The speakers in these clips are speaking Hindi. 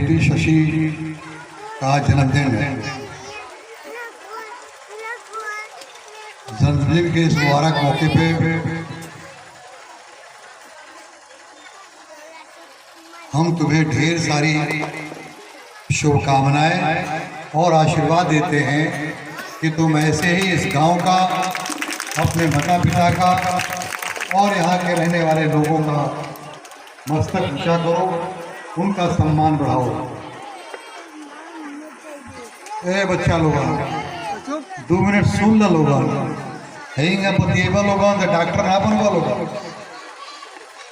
बेटी शशि का जन्मदिन है। जन्मदिन के इस मुबारक मौके पे हम तुम्हें ढेर सारी शुभकामनाएं और आशीर्वाद देते हैं कि तुम ऐसे ही इस गांव का, अपने माता पिता का और यहाँ के रहने वाले लोगों का मस्तक ऊंचा करो, उनका सम्मान बढ़ाओ। ए बच्चा लोग 2 मिनट सुन लो लोग पतिएबा लोग डॉक्टर ना बनवा लोग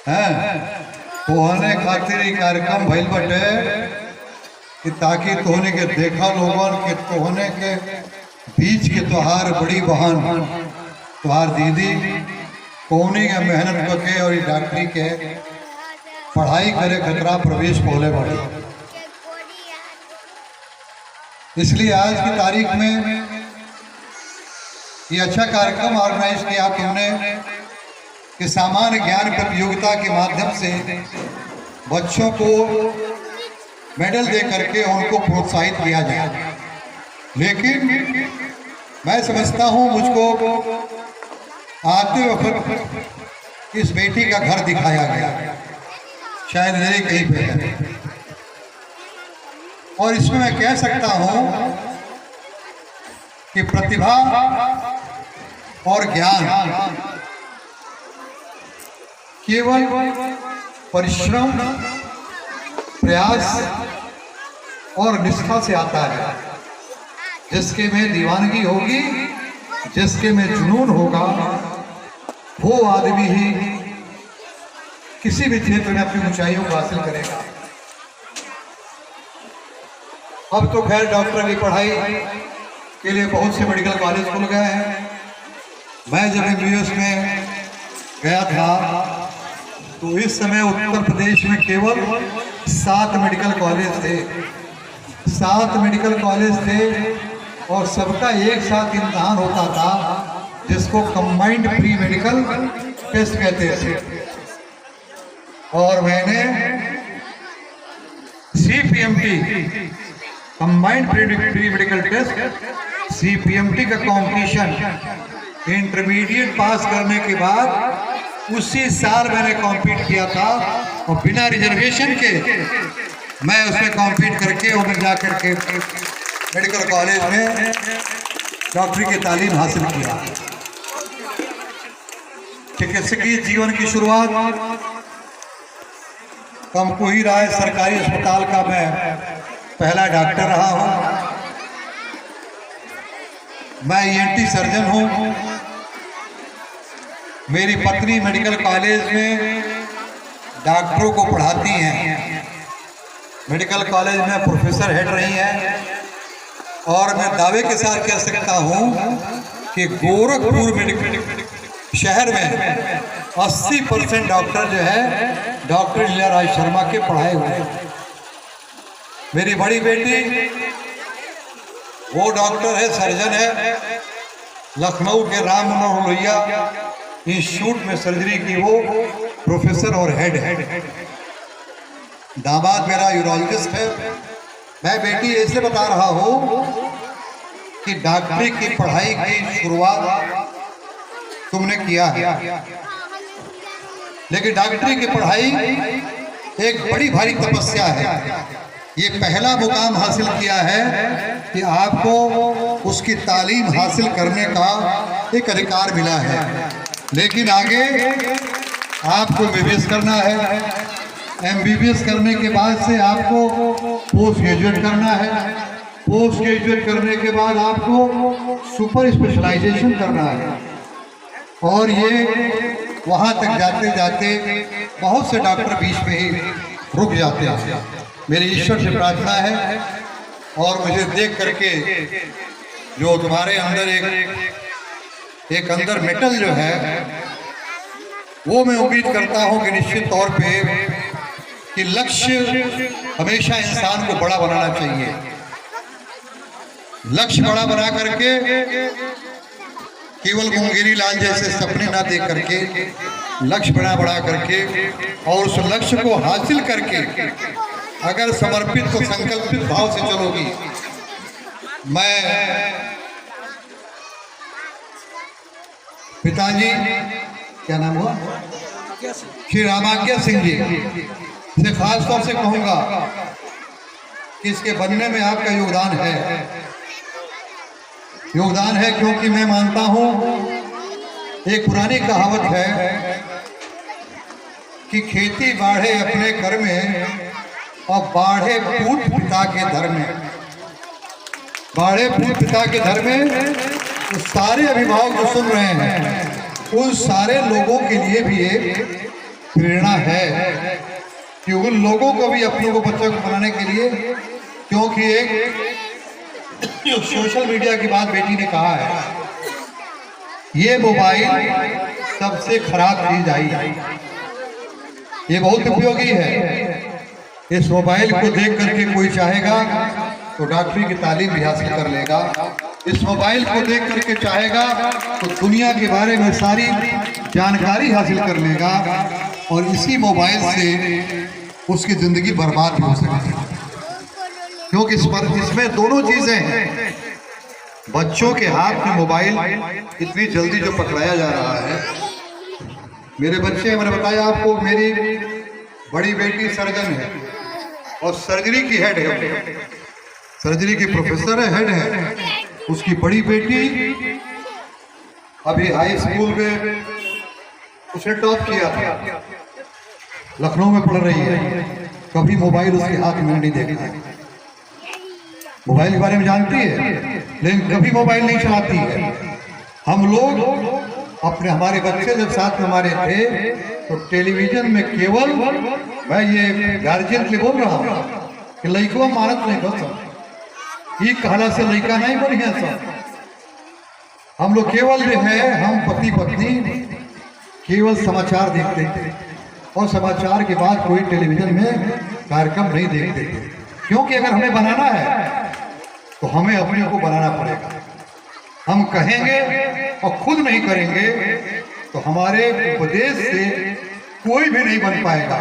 हैं तोहने खातिर ही कार्यक्रम भइल बटे कि ताकि तोहने के देखा लोगन के तोहने के बीच के तोहार बड़ी बहन तोहार दीदी कोहनी के मेहनत करके और डॉक्टरी के पढ़ाई करे खतरा प्रवेश पहले बढ़े। इसलिए आज की तारीख में ये अच्छा कार्यक्रम ऑर्गेनाइज किया तुमने कि सामान्य ज्ञान प्रतियोगिता के माध्यम से बच्चों को मेडल दे करके उनको प्रोत्साहित किया जाए। लेकिन मैं समझता हूँ मुझको आते वक्त इस बेटी का घर दिखाया गया, शायद मेरे कहीं पे है, और इसमें मैं कह सकता हूँ कि प्रतिभा और ज्ञान केवल परिश्रम, प्रयास और निष्ठा से आता है। जिसके में दीवानगी होगी, जिसके में जुनून होगा, वो आदमी ही किसी भी क्षेत्र में अपनी ऊंचाइयों को हासिल करेगा। अब तो खैर डॉक्टर की पढ़ाई के लिए बहुत से मेडिकल कॉलेज खुल गए हैं। मैं जब MBBS में गया था तो इस समय उत्तर प्रदेश में केवल 7 मेडिकल कॉलेज थे। 7 मेडिकल कॉलेज थे और सबका एक साथ इम्तिहान होता था जिसको कंबाइंड प्री मेडिकल टेस्ट कहते थे। और मैंने CPMT combined pre medical test CPMT का कॉम्पिटिशन इंटरमीडिएट पास करने के बाद उसी साल मैंने कॉम्पीट किया था और बिना रिजर्वेशन के मैं उसमें कॉम्पीट करके और जा करके मेडिकल कॉलेज में डॉक्टरी की तालीम हासिल किया। चिकित्सकीय जीवन की शुरुआत हमको ही रहा है। सरकारी अस्पताल का मैं पहला डॉक्टर रहा हूँ। मैं ENT सर्जन हूँ। मेरी पत्नी मेडिकल कॉलेज में डॉक्टरों को पढ़ाती हैं। मेडिकल कॉलेज में प्रोफेसर हेड रही हैं और मैं दावे के साथ कह सकता हूँ कि गोरखपुर मेडिकल शहर में 80% डॉक्टर जो है डॉक्टर लीला राज शर्मा के पढ़ाए हुए। मेरी बड़ी बेटी वो डॉक्टर है, सर्जन है, लखनऊ के राम मनोहर लोहिया इंस्टीट्यूट में सर्जरी की वो प्रोफेसर और हेड है। दामाद मेरा यूरोलॉजिस्ट है। मैं बेटी ऐसे बता रहा हूँ कि डॉक्टरी की पढ़ाई की शुरुआत तुमने किया है, लेकिन डॉक्टरी की पढ़ाई एक बड़ी भारी तपस्या है। ये पहला मुकाम हासिल किया है कि आपको उसकी तालीम हासिल करने का एक अधिकार मिला है, लेकिन आगे आपको MBBS करना है। MBBS करने के बाद से आपको पोस्ट ग्रेजुएट करना है। पोस्ट ग्रेजुएट करने के बाद आपको सुपर स्पेशलाइजेशन करना है। और ये वहाँ तक जाते जाते बहुत से डॉक्टर बीच में ही रुक जाते हैं। मेरी ईश्वर से प्रार्थना है और मुझे देख करके जो तुम्हारे अंदर एक अंदर मेटल जो है वो मैं उम्मीद करता हूँ कि निश्चित तौर पे कि लक्ष्य हमेशा इंसान को बड़ा बनाना चाहिए। लक्ष्य बड़ा बना करके केवल मुंगेरी लाल जैसे सपने ना देख करके लक्ष्य बड़ा करके और उस लक्ष्य को हासिल करके अगर समर्पित को संकल्पित भाव से चलोगी, मैं पिताजी क्या नाम हुआ, श्री रामाज्ञा सिंह जी से खास तौर से कहूंगा कि इसके बनने में आपका योगदान है, क्योंकि मैं मानता हूं, एक पुरानी कहावत है कि खेती बाढ़े अपने घर में और बाढ़े पूत पिता के घर में। बाढ़े पूत पिता के घर में तो सारे अभिभावक जो सुन रहे हैं उन सारे लोगों के लिए भी एक प्रेरणा है कि उन लोगों को भी अपनों को बच्चों को बनाने के लिए, क्योंकि एक जो सोशल मीडिया की बात बेटी ने कहा है, ये मोबाइल सबसे खराब चीज आई, ये बहुत उपयोगी है। इस मोबाइल को देख करके कोई चाहेगा तो डॉक्टरी की तालीम भी हासिल कर लेगा, इस मोबाइल को देख करके चाहेगा तो दुनिया के बारे में सारी जानकारी हासिल कर लेगा, और इसी मोबाइल से उसकी जिंदगी बर्बाद भी हो सकती है, क्योंकि इसमें दोनों चीजें हैं। बच्चों के हाथ में मोबाइल इतनी जल्दी जो पकड़ाया जा रहा है, मेरे बच्चे, मैंने बताया आपको, मेरी बड़ी बेटी सर्जन है और सर्जरी की हेड है, सर्जरी की प्रोफेसर है, हेड है। उसकी बड़ी बेटी अभी हाई स्कूल में उसने टॉप किया था, लखनऊ में पढ़ रही है, कभी मोबाइल उसके हाथ में नहीं देखा। मोबाइल के बारे में जानती है लेकिन कभी मोबाइल नहीं चलाती है। हम लोग अपने, हमारे बच्चे जब साथ में हमारे थे तो टेलीविजन में केवल, मैं ये गार्जियन के लिए बोल रहा हूँ कि लड़कों मानत नहीं बस ये कहला से लड़का नहीं बनी है सब। हम लोग केवल जो है, हम पति पत्नी केवल समाचार देखते थे और समाचार के बाद कोई टेलीविजन में कार्यक्रम नहीं देखते थे, क्योंकि अगर हमें बनाना है तो हमें अपने को बनाना पड़ेगा। हम कहेंगे और खुद नहीं करेंगे तो हमारे उपदेश से कोई भी नहीं बन पाएगा।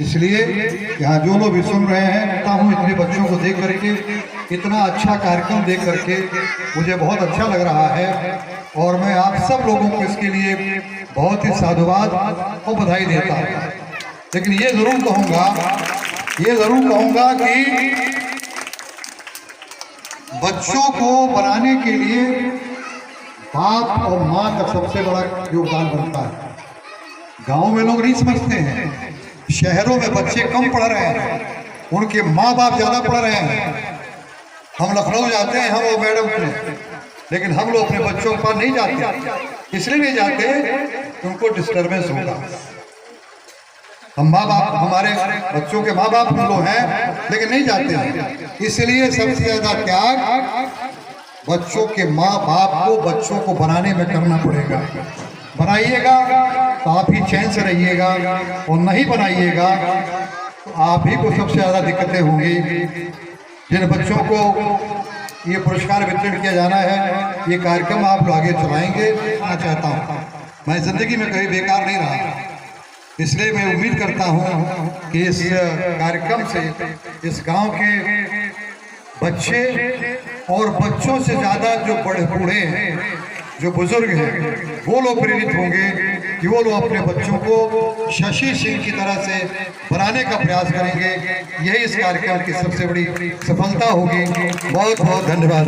इसलिए यहाँ जो लोग भी सुन रहे हैं, कहता हूँ इतने बच्चों को देख करके, इतना अच्छा कार्यक्रम देख करके मुझे बहुत अच्छा लग रहा है, और मैं आप सब लोगों को इसके लिए बहुत ही साधुवाद और बधाई देता हूँ। लेकिन ये जरूर कहूँगा कि बच्चों को बनाने के लिए बाप और माँ का सबसे बड़ा योगदान बनता है। गांव में लोग नहीं समझते हैं, शहरों में बच्चे कम पढ़ रहे हैं, उनके माँ बाप ज्यादा पढ़ रहे हैं। हम लखनऊ जाते हैं, हम वो मैडम थे, लेकिन हम लोग अपने बच्चों के पास नहीं जाते। इसलिए नहीं जाते कि उनको डिस्टर्बेंस होगा। हम माँ बाप, हमारे बच्चों के माँ बाप लोग हैं लेकिन नहीं जाते हैं। इसलिए सबसे ज्यादा त्याग बच्चों के माँ बाप को बच्चों को बनाने में करना पड़ेगा। बनाइएगा तो आप ही चैन से रहिएगा, और नहीं बनाइएगा तो आप ही को सबसे ज़्यादा दिक्कतें होंगी। जिन बच्चों को ये पुरस्कार वितरण किया जाना है, ये कार्यक्रम आप लोग आगे चलाएंगे, मैं चाहता हूँ। मैं जिंदगी में कभी बेकार नहीं रहा, इसलिए मैं उम्मीद करता हूँ कि इस कार्यक्रम से इस गांव के बच्चे और बच्चों से ज़्यादा जो बड़े बूढ़े हैं, जो बुजुर्ग हैं, वो लोग प्रेरित होंगे कि वो लोग अपने बच्चों को शशि सिंह की तरह से बनाने का प्रयास करेंगे। यही इस कार्यक्रम की सबसे बड़ी सफलता होगी। बहुत बहुत धन्यवाद।